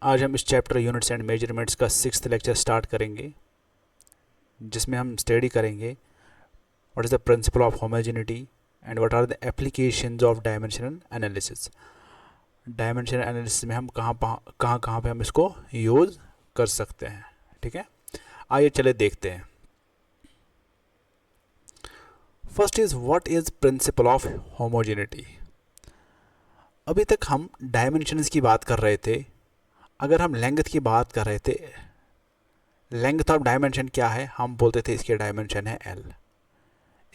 आज हम इस चैप्टर यूनिट्स एंड मेजरमेंट्स का 6th लेक्चर स्टार्ट करेंगे, जिसमें हम स्टडी करेंगे what is the principle of homogeneity and what are the applications of dimensional analysis. Dimensional analysis में हम कहाँ पे हम इसको यूज़ कर सकते हैं। ठीक है, आइए चले देखते हैं। First is what is principal of homogeneity. अभी तक हम डायमेंशंस की बात कर रहे थे। अगर हम लेंथ की बात कर रहे थे, लेंथ ऑफ डायमेंशन क्या है, हम बोलते थे इसके डायमेंशन है L।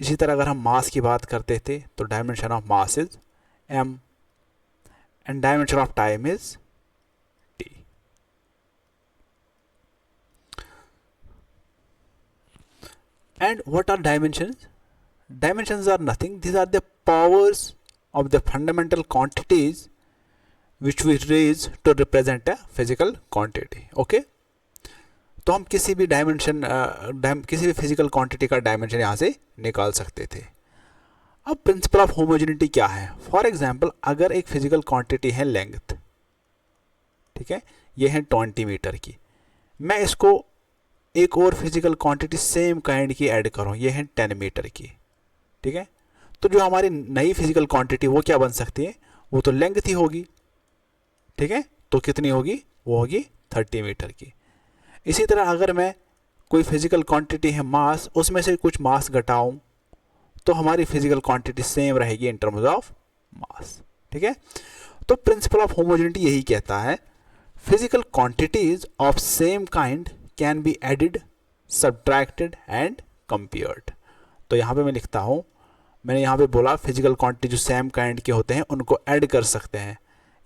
इसी तरह अगर हम मास की बात करते थे तो dimension of mass is M and dimension of time is T। And what are dimensions? Dimensions are nothing, these are the powers of the fundamental quantities which we use to represent a physical quantity. Okay, तो हम किसी भी dimension किसी भी physical quantity का dimension यहाँ से निकाल सकते थे। अब प्रिंसिपल ऑफ होमोजेनिटी क्या है? फॉर एग्जांपल, अगर एक फिजिकल क्वांटिटी है लेंथ, ठीक है, ये है 20 मीटर की, मैं इसको एक और फिजिकल क्वांटिटी सेम काइंड की ऐड करूँ, ये है 10 मीटर की, ठीक है, तो जो हमारी नई फिजिकल क्वांटिटी वो क्या बन सकती है? वो तो लेंथ ही होगी। ठीक है, तो कितनी होगी? वो होगी 30 मीटर की। इसी तरह अगर मैं कोई फिजिकल क्वांटिटी है मास, उसमें से कुछ मास घटाऊं तो हमारी फिजिकल क्वांटिटी सेम रहेगी इन टर्म्स ऑफ मास। ठीक है, तो प्रिंसिपल ऑफ होमोजेनिटी यही कहता है, physical quantities of same kind can be added, subtracted and compared. तो यहाँ पे मैं लिखता हूँ, मैंने यहाँ पे बोला फिजिकल क्वांटिटी जो सेम काइंड के होते हैं उनको ऐड कर सकते हैं,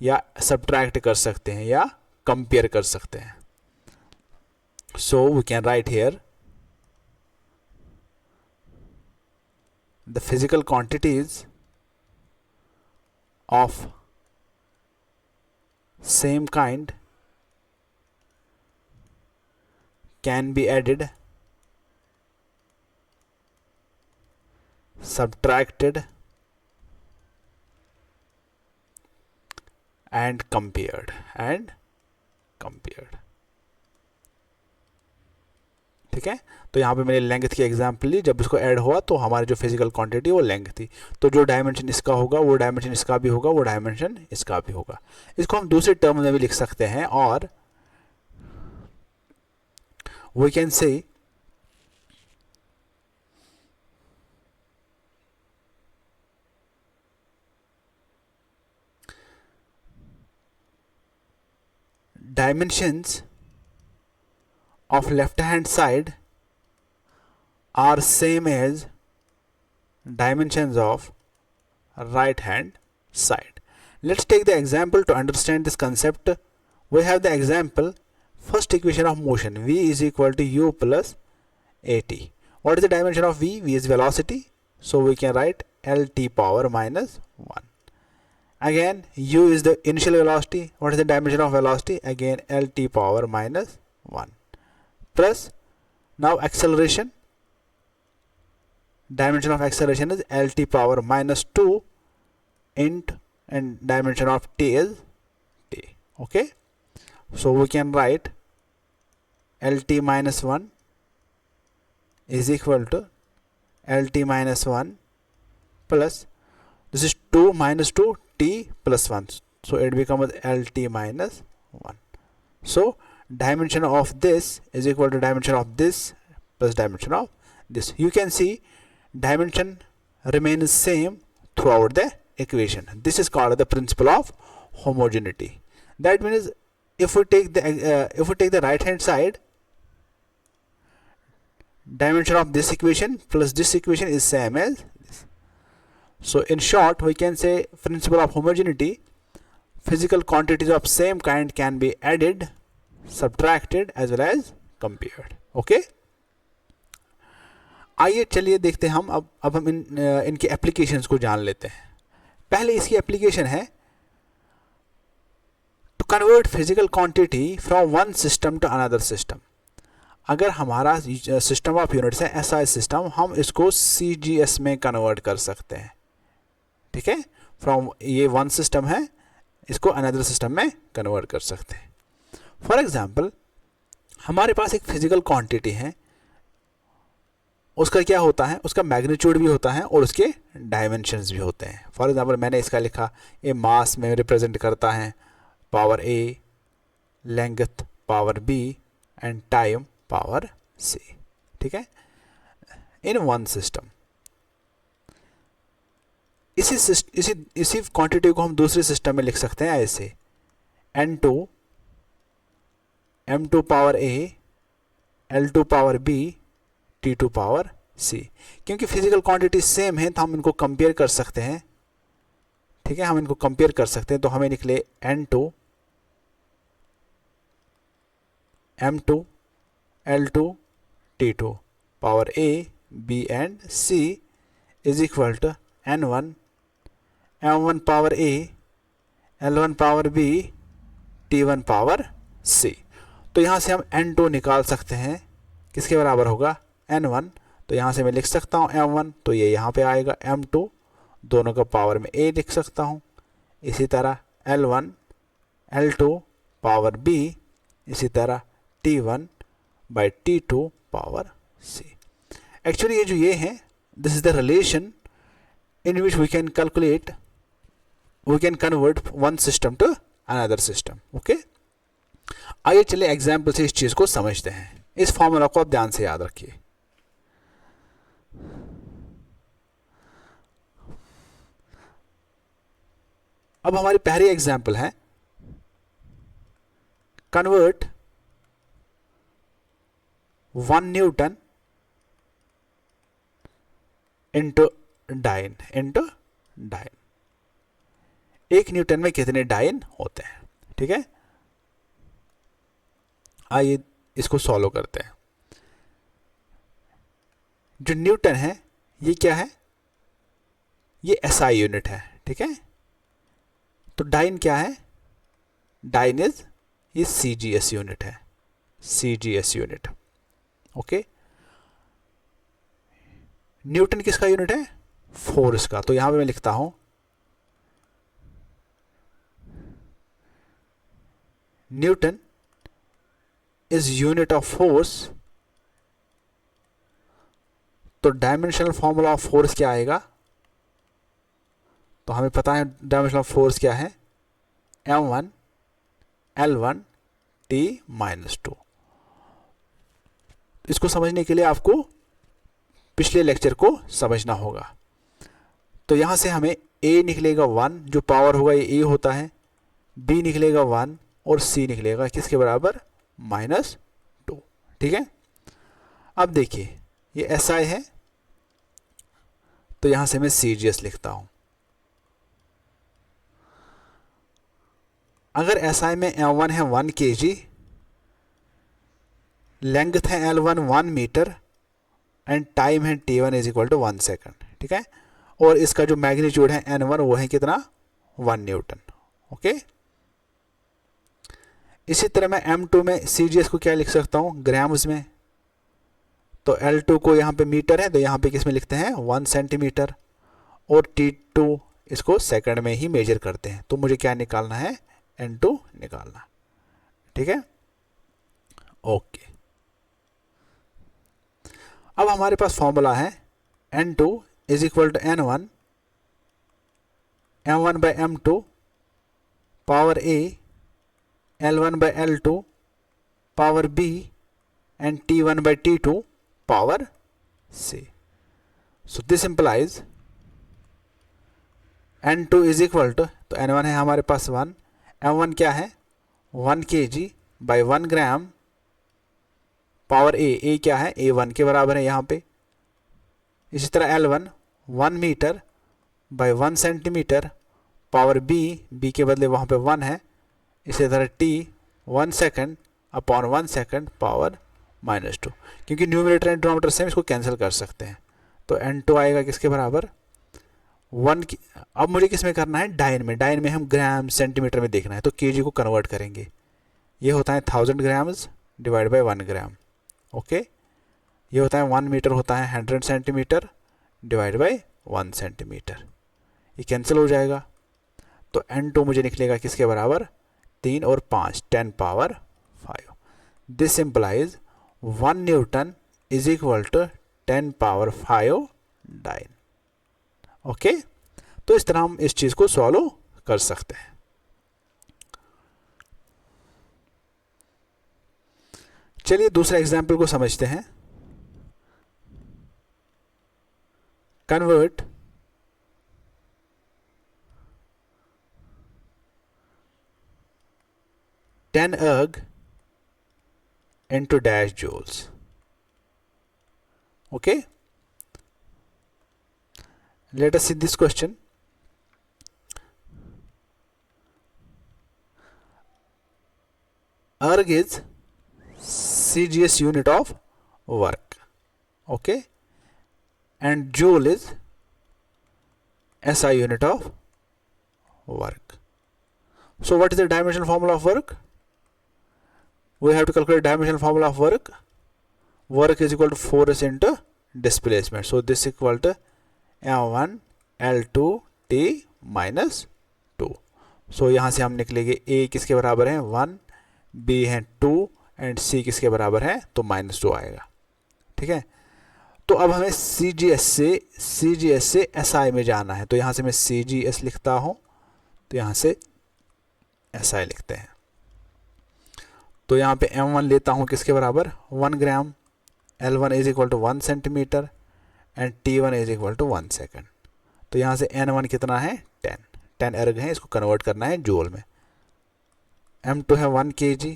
या सब्ट्रैक्ट कर सकते हैं, या कंपेयर कर सकते हैं। So we can write here the physical quantities of same kind can be added, subtracted and compared ठीक है, तो यहाँ पे मैंने लेंथ की एग्जांपल ली, जब इसको ऐड हुआ तो हमारी जो फिजिकल क्वांटिटी वो लेंथ थी, तो जो डायमेंशन इसका होगा वो डायमेंशन इसका भी होगा, वो डायमेंशन इसका भी होगा। इसको हम दूसरे टर्म में भी लिख सकते हैं, और we can say dimensions of left hand side are same as dimensions of right hand side. Let's take the example to understand this concept. We have the example, first equation of motion, v is equal to u plus at. What is the dimension of v? V is velocity, so we can write lt power minus 1. Again, u is the initial velocity. What is the dimension of velocity? Again, lt power minus 1. Plus, now acceleration. Dimension of acceleration is lt power minus 2 int, and dimension of t is t. Okay. So we can write lt minus 1 is equal to lt minus 1 plus, this is 2 minus 2, t plus 1, so it becomes lt minus 1. So dimension of this is equal to dimension of this plus dimension of this. You can see dimension remains same throughout the equation. This is called the principle of homogeneity. That means if we take the right hand side, dimension of this equation plus this equation is same as this. So in short, we can say principle of homogeneity, physical quantities of same kind can be added, subtracted as well as compared. Okay, आइए चलिए देखते हैं हम अब हम इनके applications को जान लेते हैं। पहले इसकी एप्लीकेशन है to convert physical quantity from one system to another system. अगर हमारा सिस्टम ऑफ यूनिट्स है SI सिस्टम, हम इसको CGS में कन्वर्ट कर सकते हैं। ठीक है, फ्रॉम ये वन सिस्टम है, इसको अनदर सिस्टम में कन्वर्ट कर सकते हैं। फॉर एग्जाम्पल हमारे पास एक फिजिकल क्वांटिटी है, उसका क्या होता है, उसका मैग्नीट्यूड भी होता है और उसके डायमेंशंस भी होते हैं। फॉर एग्जांपल मैंने इसका लिखा, ये मास में रिप्रेजेंट करता है power A, length power B and time power C, ठीक है, इन वन सिस्टम। इसी क्वांटिटी को हम दूसरे सिस्टम में लिख सकते हैं ऐसे, n2 m2 power a, l2 power b, t2 power c। क्योंकि फिजिकल क्वांटिटी सेम है तो हम इनको कंपेयर कर सकते हैं, ठीक है, हम इनको कंपेयर कर सकते हैं। तो हमें निकले n2 m2 l2 t2 power a, b and c is equal to n1 m1 power a, l1 power b, t1 power c। तो यहाँ से हम n2 निकाल सकते हैं, किसके बराबर होगा, n1। तो यहाँ से मैं लिख सकता हूँ m1, तो ये यहाँ पे आएगा m2, दोनों का पावर में a लिख सकता हूँ। इसी तरह l1 l2 पावर b, इसी तरह t1 by t2 power c। Actually ये जो ये है, this is the relation in which we can calculate, we can convert one system to another system, okay? आइए चले एग्जाम्पल से इस चीज को समझते हैं। इस फॉर्मूला को आप ध्यान से याद रखिए। अब हमारी पहली एग्जाम्पल है, convert 1 newton into dyne. 1 newton में कितने डाइन होते हैं, ठीक है। आइए इसको सॉल्व करते हैं। जो न्यूटन है ये क्या है, ये SI यूनिट है, ठीक है। तो डाइन क्या है, डाइन इज ये CGS यूनिट है, CGS यूनिट, ओके। न्यूटन किसका यूनिट है, फोर्स का। तो यहां पे मैं लिखता हूं Newton is unit of force. तो डायमेंशनल फॉर्मूला ऑफ फोर्स क्या आएगा, तो हमें पता है डायमेंशनल ऑफ फोर्स क्या है, m1 l1 t-2। इसको समझने के लिए आपको पिछले लेक्चर को समझना होगा। तो यहां से हमें a निकलेगा 1, जो पावर होगा ये a होता है, b निकलेगा 1 और c निकलेगा किसके बराबर, -2, ठीक है। अब देखिए ये SI है, तो यहां से मैं CGS लिखता हूं। अगर SI में m1 है 1 kg, लेंथ है l1 1 मीटर एंड टाइम है t1 is equal to 1 second, ठीक है। और इसका जो मैग्नीट्यूड है n1 वो है कितना, 1 न्यूटन, ओके। इसी तरह मैं m2 में CGS को क्या लिख सकता हूँ, ग्राम्स में। तो L2 को यहाँ पे मीटर है, तो यहाँ पे किस में लिखते हैं, 1 सेंटीमीटर। और T2 इसको सेकंड में ही मेजर करते हैं। तो मुझे क्या निकालना है, N2 निकालना, ठीक है, ओके। अब हमारे पास फॉर्मूला है N2 is equal to N1 m1 by m2 power a, l1 by l2 power b and t1 by t2 power c। So this implies N2 is equal to, तो N1 है हमारे पास 1, m1 क्या है 1 kg by 1 gram power a क्या है, a 1 के बराबर है यहाँ पे। इसी तरह L1 1 metre by 1 centimetre power b के बदले वहाँ पे 1 है। इसी तरह t 1 second upon 1 second power -2, क्योंकि न्यूमरेटर एंड डिनोमिनेटर से हम इसको कैंसिल कर सकते हैं। तो N2 आएगा किसके बराबर, 1 की। अब मुझे किस में करना है, डाइन में। डाइन में हम ग्राम सेंटीमीटर में देखना है, तो kg को कन्वर्ट करेंगे। ये होता है 1000 grams divide by 1 gram, okay. ये होता है 1 मीटर होता है 100 सेंटीमीटर डिवाइड बाई 1 सेंटीमीटर। ये कैंसिल हो जाएगा। तो N2 मुझे निकलेगा किसके बराबर, 3 और 5 10 power 5. This implies 1 Newton is equal to 10 power 5 dyne. Okay, तो इस तरह हम इस चीज को सॉल्व कर सकते हैं. चलिए दूसरा एग्जाम्पल को समझते हैं. Convert 10 erg into dash joules. Okay, let us see this question. Erg is CGS unit of work, okay, and joule is SI unit of work. So what is the dimensional formula of work? We have to calculate dimensional formula of work. Work is equal to force into displacement. So this is equal to M1 L2 T minus 2. So यहाँ से हम निकलेंगे A किसके बराबर है 1, B है 2 and C किसके बराबर है तो -2 आएगा. ठीक है, तो अब हमें CGS से SI में जाना है. तो यहाँ से मैं CGS लिखता हूँ, तो यहाँ से SI लिखते हैं. तो यहाँ पे M1 लेता हूँ किसके बराबर 1 gram, L1 is equal to 1 centimetre and T1 is equal to 1 second. तो यहाँ से N1 कितना है 10 erg है, इसको कन्वर्ट करना है जूल में. M2 है 1 kg,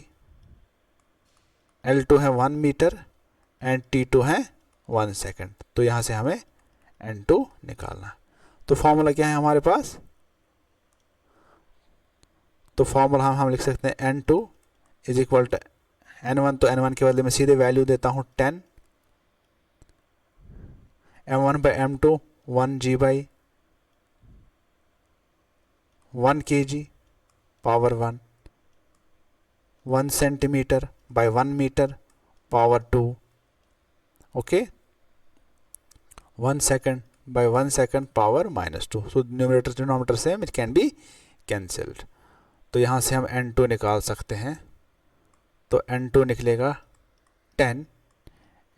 L2 है 1 मीटर एंड T2 है 1 सेकेंड. तो यहाँ से हमें N2 निकालना. तो फॉर्मूला क्या है हमारे पास, तो फॉर्मूला हम लिख सकते हैं N2 is equal to N1. तो N1 के बदले में सीधे वैल्यू देता हूँ 10, M1 by M2 1g by 1 kg power 1, 1 centimetre by 1 metre power 2, okay, 1 second by 1 second power -2. So numerator denominator same, it can be cancelled. तो यहाँ से हम N2 निकाल सकते हैं. तो N2 निकलेगा 10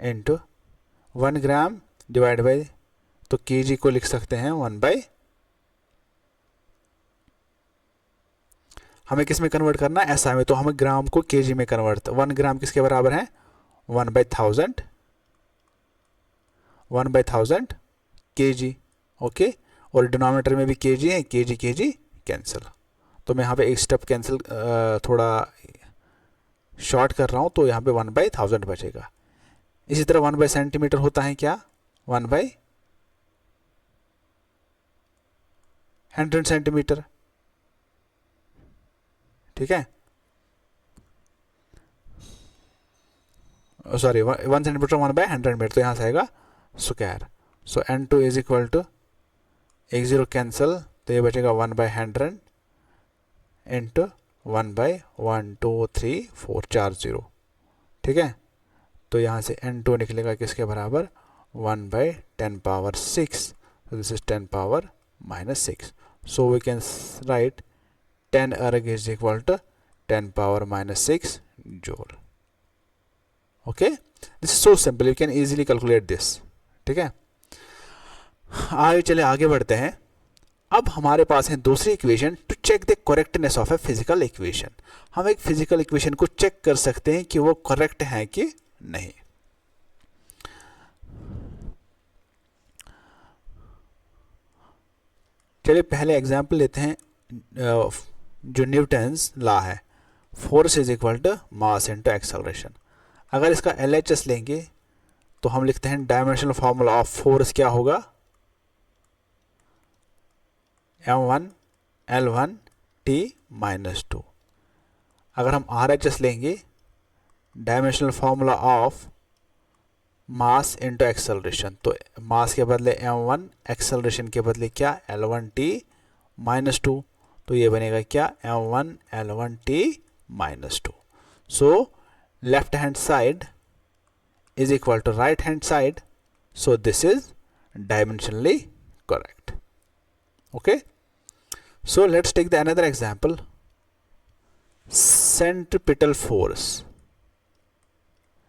इंटू 1 ग्राम डिवाइड बाई, तो kg को लिख सकते हैं 1 बाई, हमें किस में कन्वर्ट करना है SI में, तो हमें ग्राम को kg में कन्वर्ट. 1 ग्राम किसके बराबर है 1 बाई 1000, 1 बाई 1000 kg. ओके, और डिनोमिनेटर में भी kg है, kg कैंसिल. तो मैं यहाँ पे एक स्टेप कैंसिल थोड़ा शॉर्ट कर रहा हूँ, तो यहाँ पे 1 बाई 1000 बचेगा. इसी तरह 1 बाई सेंटीमीटर होता है क्या 1 बाई 100 सेंटीमीटर. ठीक है, सॉरी 1 सेंटीमीटर 1 बाई 100 मीटर, तो यहाँ से आएगा square. So N2 is equal to 1 0 cancel, तो ये बचेगा 1 बाई 100 इंटू 1 बाई 1 2 3 4 4 0. ठीक है, तो यहाँ से N2 निकलेगा किसके बराबर 1 by 10 power 6. so this is 10 power minus 6. So we can write 10 erg is equal to 10 power minus 6 joule. Okay, this is so simple, you can easily calculate this. ठीक है, आगे चले आगे बढ़ते हैं. अब हमारे पास है दूसरी equation to check the correctness of a physical equation. हम एक फिजिकल इक्वेशन को चेक कर सकते हैं कि वो करेक्ट है कि नहीं. चलिए पहले एग्जांपल लेते हैं. जो न्यूटन्स लॉ है, force is equal to mass into acceleration. अगर इसका LHS लेंगे तो हम लिखते हैं डायमेंशनल फॉर्मूला ऑफ फोर्स क्या होगा M1 L1 T minus 2. अगर हम RHS लेंगे dimensional formula of mass into acceleration, तो मास के बदले M1, एक्सेलरेशन के बदले क्या L1 T minus 2. तो ये बनेगा क्या M1 L1 T minus 2. So left hand side is equal to right hand side, so this is dimensionally correct. Okay, so let's take the another example. centripetal force.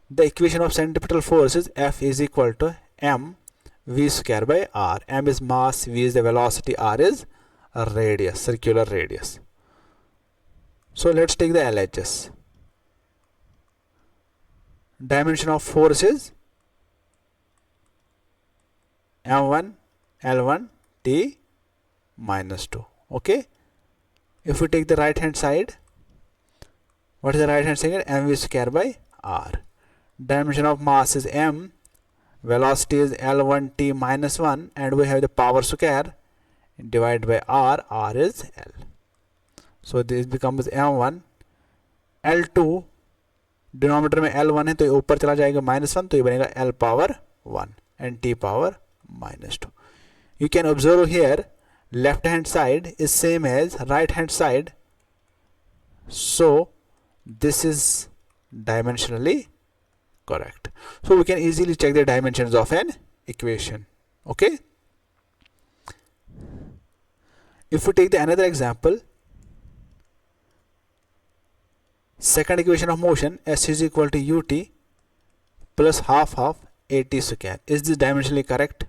The equation of centripetal force is F is equal to m v square by r. M is mass, v is the velocity, r is a radius, circular radius. So let's take the LHS. Dimension of force is m1 L1 T minus 2. Okay. If we take the right hand side, what is the right hand side? mv square by r. Dimension of mass is m, velocity is L1 T minus 1, and we have the power square divided by r. R is L. So this becomes m1 L2, denominator में L1 है तो ये ऊपर चला जाएगा -1, तो ये बनेगा L power 1 and T power -2. You can observe here left hand side is same as right hand side, so this is dimensionally correct. So we can easily check the dimensions of an equation. Okay. If we take the another example, second equation of motion, s is equal to ut plus half of at square. Is this dimensionally correct?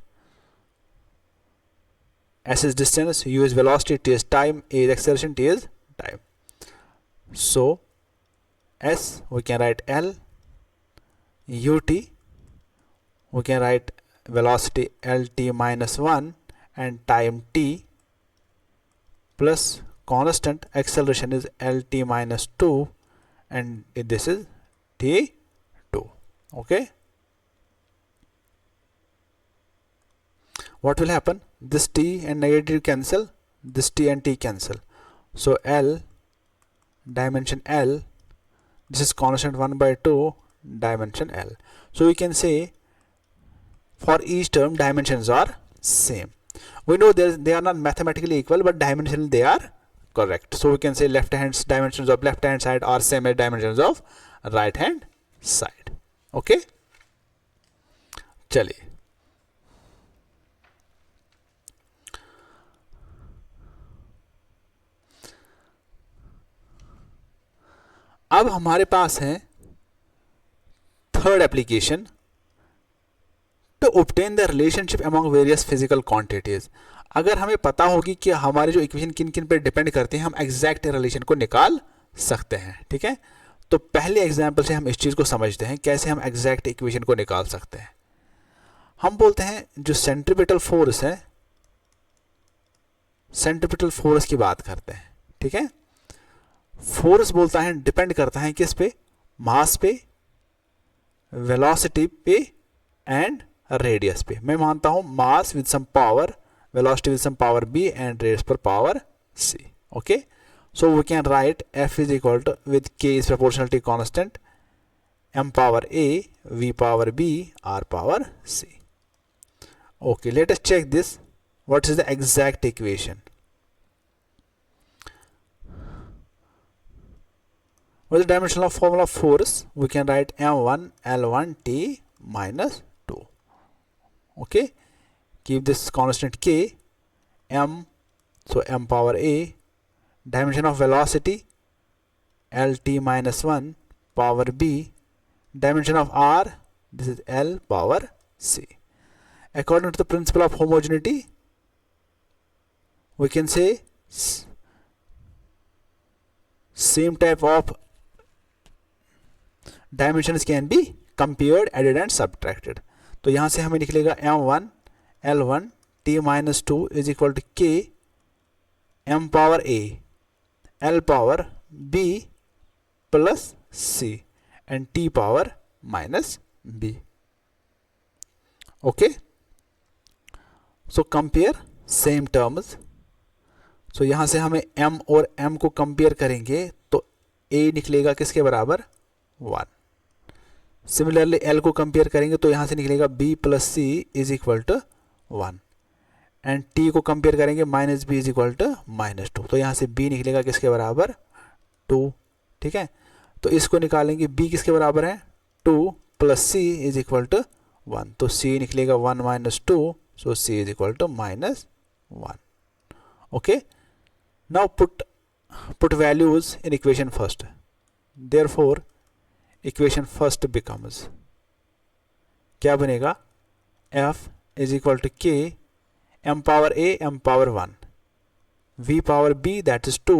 S is distance, u is velocity, t is time, a is acceleration, t is time. So s we can write L, ut we can write velocity lt minus 1 and time t, plus constant acceleration is lt minus 2, and this is t2. Okay. What will happen? This t and negative cancel, this t and t cancel. So L, dimension L, this is constant 1 by 2, dimension L. So we can say for each term dimensions are same. We know they are not mathematically equal, but dimensionally they are correct. So we can say left hand dimensions of left hand side are same as dimensions of right hand side. Okay. चलिए, अब हमारे पास है third application, to obtain the relationship among various physical quantities. अगर हमें पता होगी कि हमारे जो इक्वेशन किन किन पर डिपेंड करते हैं, हम एग्जैक्ट रिलेशन को निकाल सकते हैं. ठीक है. तो पहले एग्जांपल से हम इस चीज़ को समझते हैं कैसे हम एग्जैक्ट इक्वेशन को निकाल सकते हैं. हम बोलते हैं जो सेंट्रीपिटल फोर्स है, सेंट्रीपिटल फोर्स की बात करते हैं. ठीक है. फोर्स बोलता है डिपेंड करता है किस पे? मास पे, वेलोसिटी पे एंड रेडियस पे. मैं मानता हूं mass with some power, velocity with some power b and raised per power c. Okay, so we can write f is equal to, with k is proportionality constant, m power a, v power b, r power c. Okay, let us check this. What is the exact equation? With the dimensional formula of force, we can write m1 L1 T minus 2. Okay, keep this constant k, m, so m power a, dimension of velocity lt minus 1, power b, dimension of r, this is L power c. According to the principle of homogeneity, we can say same type of dimensions can be compared, added and subtracted. तो यहाँ से हमें निकलेगा m1 L1 T minus 2 is equal to k, m power a, L power b plus c and t power minus b. Okay, so compare same terms. So यहाँ से हमें m और m को कंपेयर करेंगे तो a निकलेगा किसके बराबर? 1. सिमिलरली L को कंपेयर करेंगे तो यहाँ से निकलेगा b plus c is equal to 1 and t को कंपेयर करेंगे minus b is equal to -2. तो यहाँ से b निकलेगा किसके बराबर? 2. ठीक है. तो इसको निकालेंगे, b किसके बराबर है? 2 plus c is equal to 1. तो c निकलेगा 1 minus 2, so c is equal to -1. Okay. Now put values in equation first. therefore equation first becomes, क्या बनेगा, f is equal to k m power a m power 1 v power b that is 2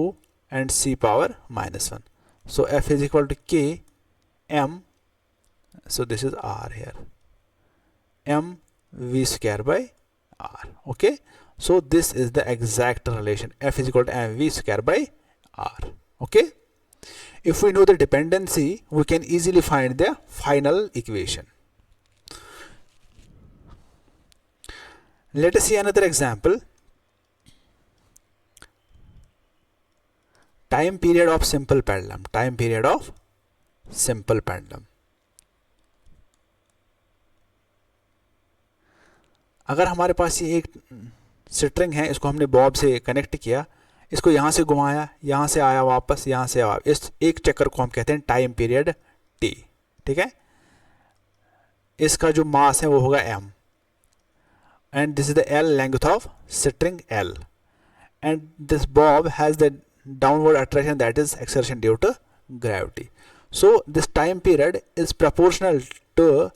and c power minus 1. So f is equal to k m, so this is r here, m v square by r. Okay, so this is the exact relation, f is equal to m v square by r. Okay, if we know the dependency, we can easily find the final equation. Let us see another example. Time period of simple pendulum. Time period of simple pendulum. अगर हमारे पास ये एक string है, इसको हमने Bob से connect किया, इसको यहाँ से घुमाया, यहाँ से आया वापस, यहाँ से आया, इस एक चक्कर को हम कहते हैं टाइम पीरियड t. ठीक है, इसका जो मास है वो होगा m, and this is the L length of string L, and this bob has the downward attraction, that is exertion due to gravity. So this time period is proportional to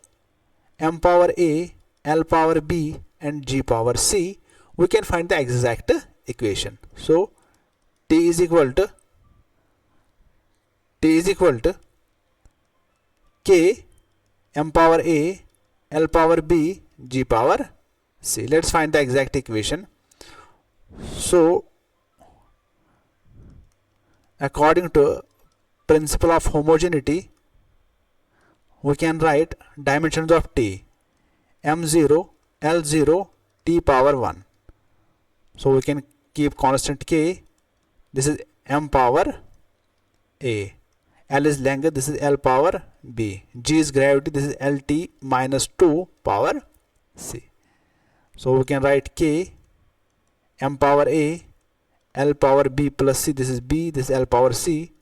m power a, L power b and g power c. We can find the exact equation. So t is equal to k m power a, L power b, g power c. Let's find the exact equation. So according to principle of homogeneity, we can write dimensions of t, m0, L0, t power 1. So we can keep constant k. This is m power a, L is length, this is L power b, g is gravity, this is Lt minus 2 power c. So we can write k m power a, L power b plus c, this is b, this is L power c,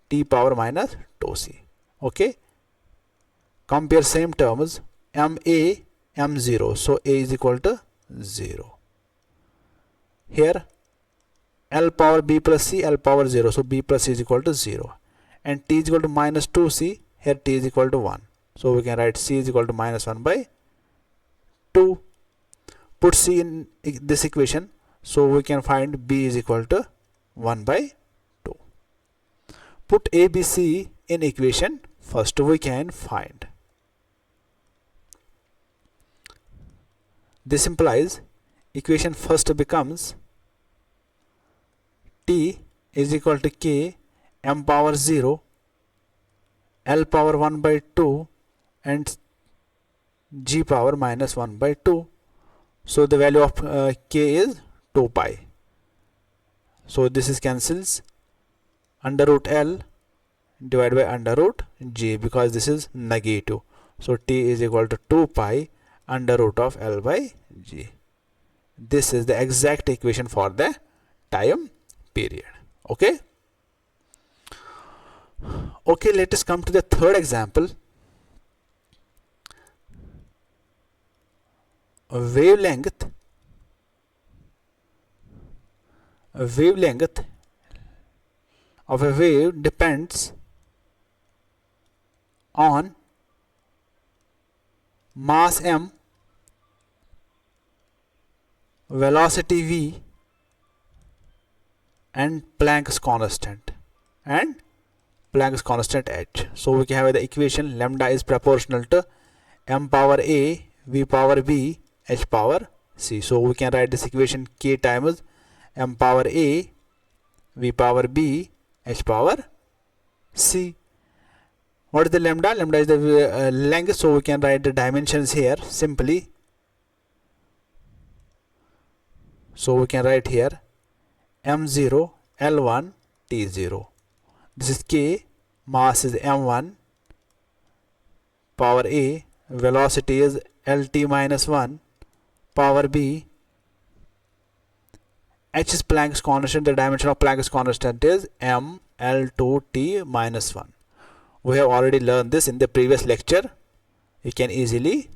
t power minus 2c. Okay, compare same terms, ma, m0, so a is equal to 0. Here L power b plus c, L power 0, so b plus c is equal to 0, and t is equal to minus 2c, here t is equal to 1, so we can write c is equal to minus 1 by 2. Put c in this equation, so we can find b is equal to 1 by 2. Put a, b, c in equation first, we can find. This implies equation first becomes t is equal to k m power 0, L power 1 by 2 and g power minus 1 by 2. So the value of k is 2 pi. So this is cancels, under root L divided by under root g, because this is negative. So t is equal to 2 pi under root of L by g. This is the exact equation for the time period. Okay. Okay, let us come to the third example. Wavelength of a wave depends on mass m, velocity v and Planck's constant h. So we can have the equation lambda is proportional to m power a, v power b, h power c. So we can write this equation k times m power a, v power b, h power c. What is the lambda? Lambda is the length, so we can write the dimensions here simply. So we can write here m0, L1, T0. This is k, mass is m1, power a, velocity is Lt minus 1, power b, h is Planck's constant, the dimension of Planck's constant is m L2 T minus 1. We have already learned this in the previous lecture. You can easily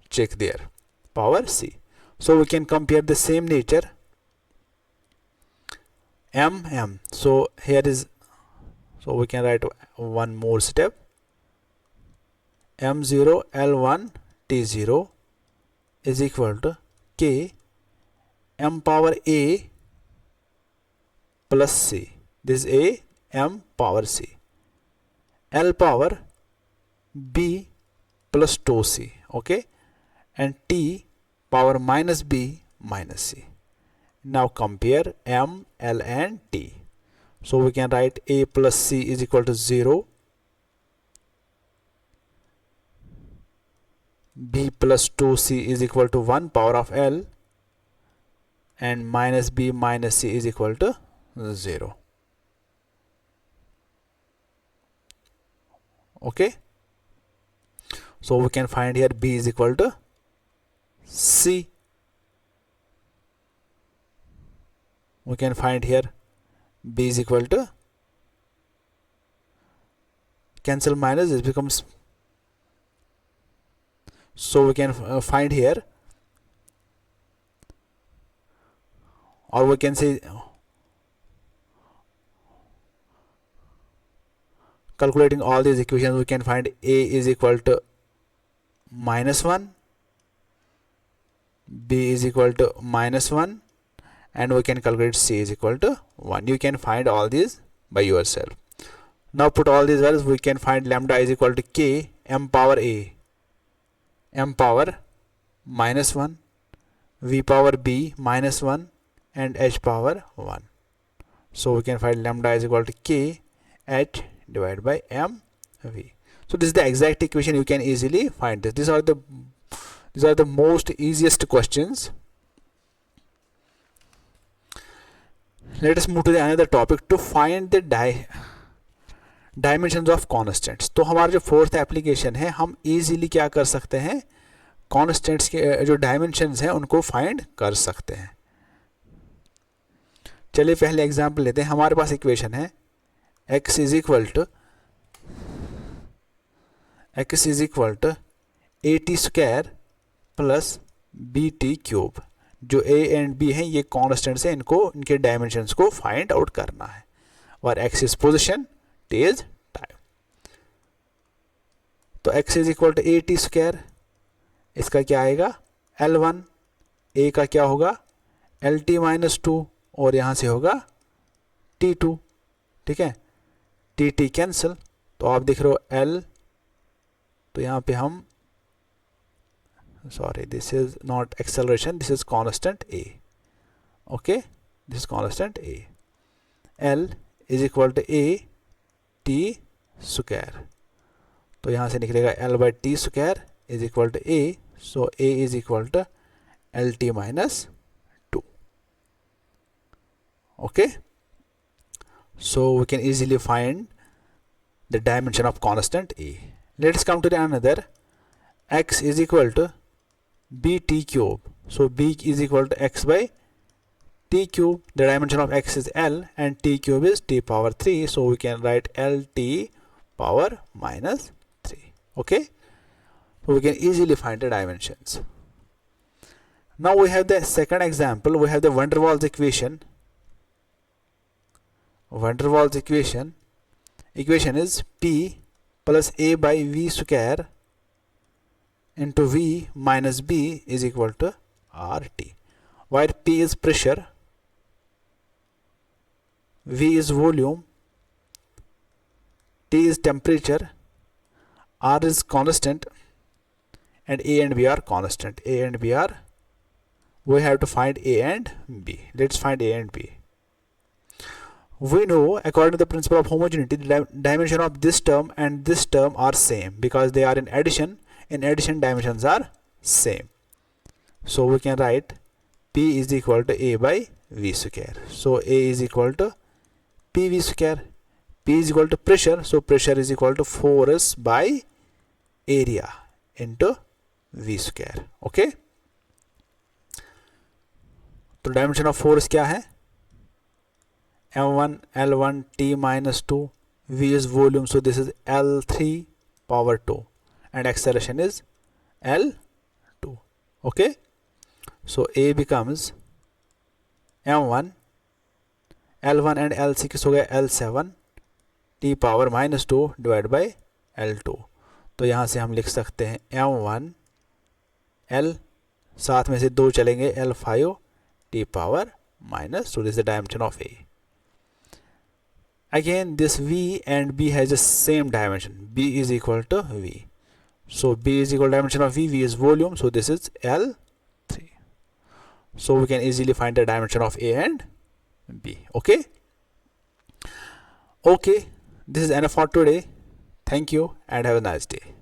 check there. Power c. So we can compare the same nature. M. So here is, So we can write one more step. M0 L1 T0 is equal to K M power A plus C. This is A M power C. L power B plus 2C. Okay. And T power minus B minus C. Now compare M, L and T. So we can write A plus C is equal to 0. B plus 2C is equal to 1 power of L. And minus B minus C is equal to 0. Okay. So we can find here B is equal to C. We can find here B is equal to, cancel minus, this becomes, so we can find here, or we can say, calculating all these equations, we can find A is equal to -1, B is equal to -1, and we can calculate C is equal to 1. You can find all these by yourself. Now put all these values, we can find lambda is equal to K M power A, M power -1, V power B -1, and H power 1. So we can find lambda is equal to K H divided by M V. So this is the exact equation. You can easily find this. These are the most easiest questions. Let us move to the another topic to find the dimensions of constants. तो हमारा जो fourth application है, हम easily क्या कर सकते हैं, constants के जो डायमेंशंस हैं उनको फाइंड कर सकते हैं. चलिए पहले एग्जांपल लेते हैं. हमारे पास इक्वेशन है x is equal to at square plus bt cube. जो a एंड b हैं ये कॉन्स्टेंट्स हैं, इनके डायमेंशंस को फाइंड आउट करना है. और x is position, t is time. तो x is equal to at square, इसका क्या आएगा L1, a का क्या होगा LT माइनस 2, और यहाँ से होगा T2. ठीक है, टी कैंसिल, तो आप देख रहे हो L, तो यहाँ पे हम, sorry, this is not acceleration, this is constant A. Okay, this is constant A. L is equal to A T square. तो यहाँ से निकलेगा L by T square is equal to A. So A is equal to LT minus 2. Okay. So we can easily find the dimension of constant A. Let's come to the another. X is equal to bt cube. So b is equal to x by t cube. The dimension of x is L and t cube is t power 3. So we can write LT power minus 3. Okay. So we can easily find the dimensions. Now we have the second example. We have the van der Waals equation. Van der Waals equation is P plus A by V square into V minus B is equal to RT, where P is pressure, V is volume, T is temperature, R is constant, and A and B are constant. A and B are, we have to find A and B. Let's find A and B. We know, according to the principle of homogeneity, the dimension of this term and this term are same because they are in addition. In addition, dimensions are same. So we can write P is equal to A by V square. So A is equal to PV square. P is equal to pressure. So pressure is equal to force by area into V square. Okay. तो dimension of force क्या है? M1 L1 T minus 2. V is volume, so this is L3 power 2, and acceleration is L2. Okay. So A becomes M1, L1 and L6 हो गया L7, T power -2 divide by L2। तो यहाँ से हम लिख सकते हैं m1 L, साथ में से 2 चलेंगे, L5 T power -2। This the dimension of A। Again this V and B has the same dimension, B is equal to V. So B is equal to dimension of V, V is volume, so this is L3. So we can easily find the dimension of A and B. Okay, this is enough for today. Thank you and have a nice day.